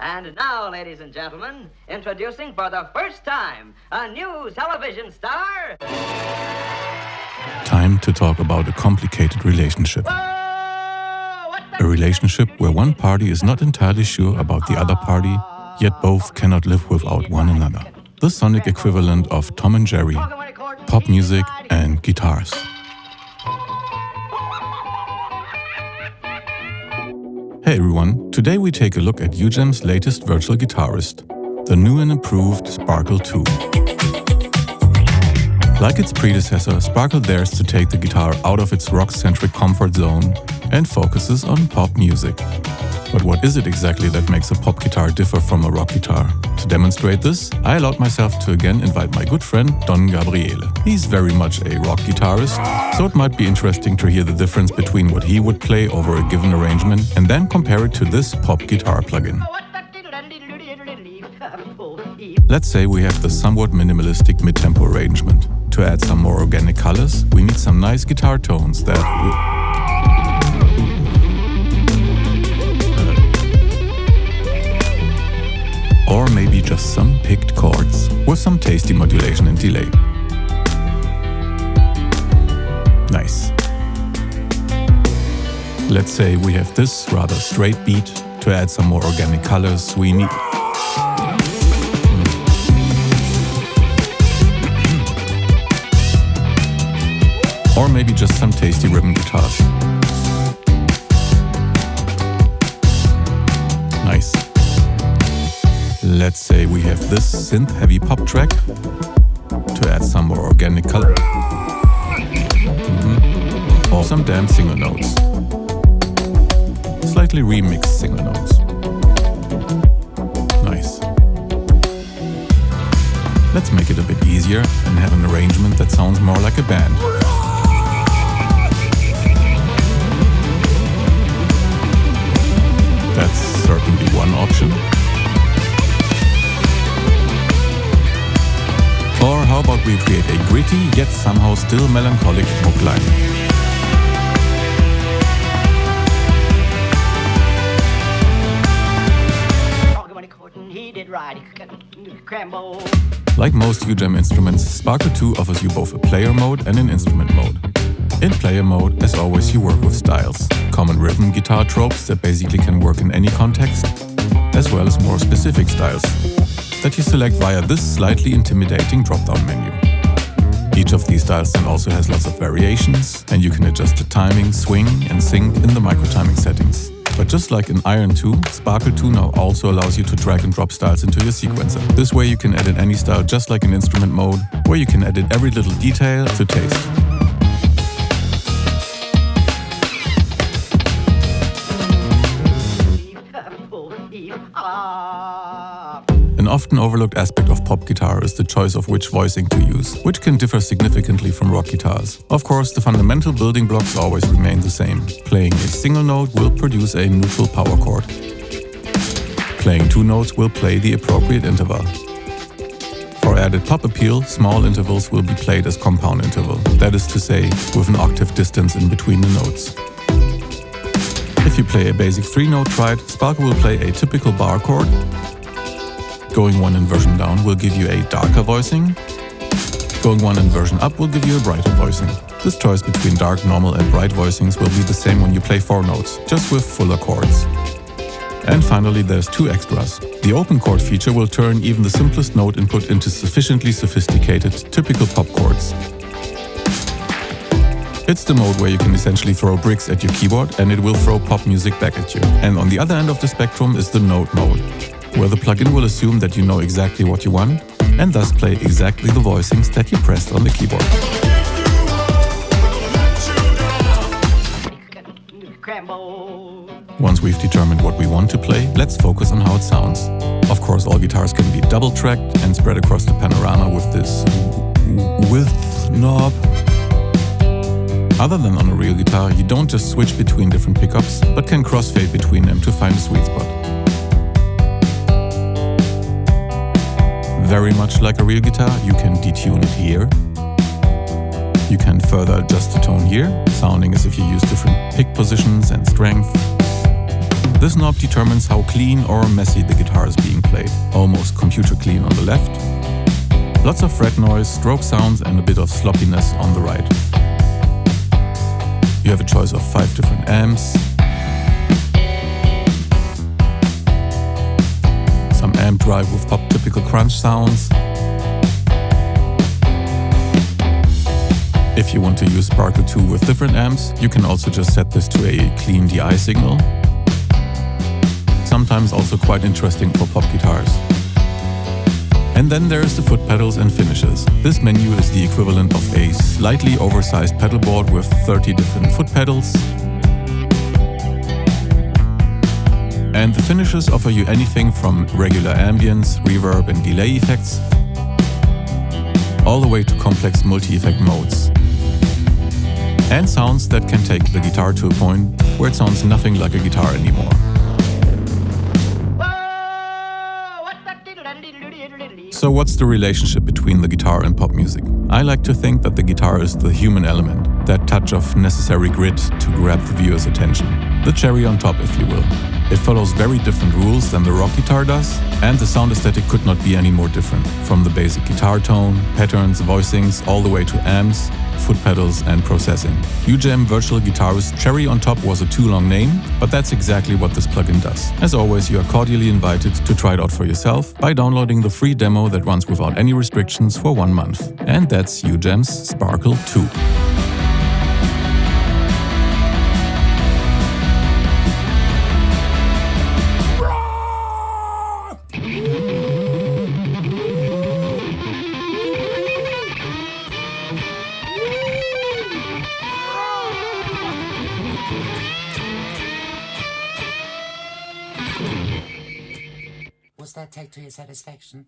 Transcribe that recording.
And now, ladies and gentlemen, introducing for the first time a new television star. Time to talk about a complicated relationship. A relationship where one party is not entirely sure about the other party, yet both cannot live without one another. The sonic equivalent of Tom and Jerry, pop music and guitars. Hey everyone, today we take a look at Ujam's latest Virtual Guitarist, the new and improved SPARKLE 2. Like its predecessor, SPARKLE dares to take the guitar out of its rock-centric comfort zone and focuses on pop music. But what is it exactly that makes a pop guitar differ from a rock guitar? To demonstrate this, I allowed myself to again invite my good friend Don Gabriele. He's very much a rock guitarist, so it might be interesting to hear the difference between what he would play over a given arrangement and then compare it to this pop guitar plugin. Let's say we have the somewhat minimalistic mid-tempo arrangement. To add some more organic colors, we need some nice guitar tones that or maybe just some picked chords with some tasty modulation and delay. Nice. Let's say we have this rather straight beat. To add some more organic colors, we need or maybe just some tasty rhythm guitars. Nice. Let's say we have this synth-heavy pop track to add some more organic color. Or some damn single notes. Slightly remixed single notes. Nice. Let's make it a bit easier and have an arrangement that sounds more like a band. That's certainly one option. Or how about we create a gritty yet somehow still melancholic hook line? Like most Ujam instruments, SPARKLE 2 offers you both a player mode and an instrument mode. In player mode, as always, you work with styles, common rhythm guitar tropes that basically can work in any context, as well as more specific styles that you select via this slightly intimidating drop-down menu. Each of these styles then also has lots of variations, and you can adjust the timing, swing, and sync in the micro-timing settings. But just like in Iron 2, SPARKLE 2 now also allows you to drag and drop styles into your sequencer. This way you can edit any style just like in instrument mode, where you can edit every little detail to taste. An often overlooked aspect of pop guitar is the choice of which voicing to use, which can differ significantly from rock guitars. Of course, the fundamental building blocks always remain the same. Playing a single note will produce a neutral power chord. Playing two notes will play the appropriate interval. For added pop appeal, small intervals will be played as compound interval, that is to say, with an octave distance in between the notes. If you play a basic 3-note triad, SPARKLE will play a typical bar chord. Going one inversion down will give you a darker voicing. Going one inversion up will give you a brighter voicing. This choice between dark, normal and bright voicings will be the same when you play 4 notes, just with fuller chords. And finally, there's 2 extras. The open chord feature will turn even the simplest note input into sufficiently sophisticated, typical pop chords. It's the mode where you can essentially throw bricks at your keyboard and it will throw pop music back at you. And on the other end of the spectrum is the note mode, where the plugin will assume that you know exactly what you want and thus play exactly the voicings that you pressed on the keyboard. Once we've determined what we want to play, let's focus on how it sounds. Of course, all guitars can be double-tracked and spread across the panorama with this width knob. Other than on a real guitar, you don't just switch between different pickups, but can crossfade between them to find a sweet spot. Very much like a real guitar, you can detune it here. You can further adjust the tone here, sounding as if you use different pick positions and strength. This knob determines how clean or messy the guitar is being played. Almost computer clean on the left. Lots of fret noise, stroke sounds and a bit of sloppiness on the right. You have a choice of 5 different amps. Some amp drive with pop typical crunch sounds. If you want to use Sparkle 2 with different amps, you can also just set this to a clean DI signal. Sometimes also quite interesting for pop guitars. And then there's the foot pedals and finishes. This menu is the equivalent of a slightly oversized pedal board with 30 different foot pedals. And the finishes offer you anything from regular ambience, reverb and delay effects, all the way to complex multi-effect modes. And sounds that can take the guitar to a point where it sounds nothing like a guitar anymore. So what's the relationship between the guitar and pop music? I like to think that the guitar is the human element, that touch of necessary grit to grab the viewer's attention. The cherry on top, if you will. It follows very different rules than the rock guitar does, and the sound aesthetic could not be any more different. From the basic guitar tone, patterns, voicings, all the way to amps, foot pedals and processing. Ujam Virtual Guitarist Cherry on Top was a too long name, but that's exactly what this plugin does. As always, you are cordially invited to try it out for yourself by downloading the free demo that runs without any restrictions for 1 month. And that's Ujam's Sparkle 2. Was that take to your satisfaction?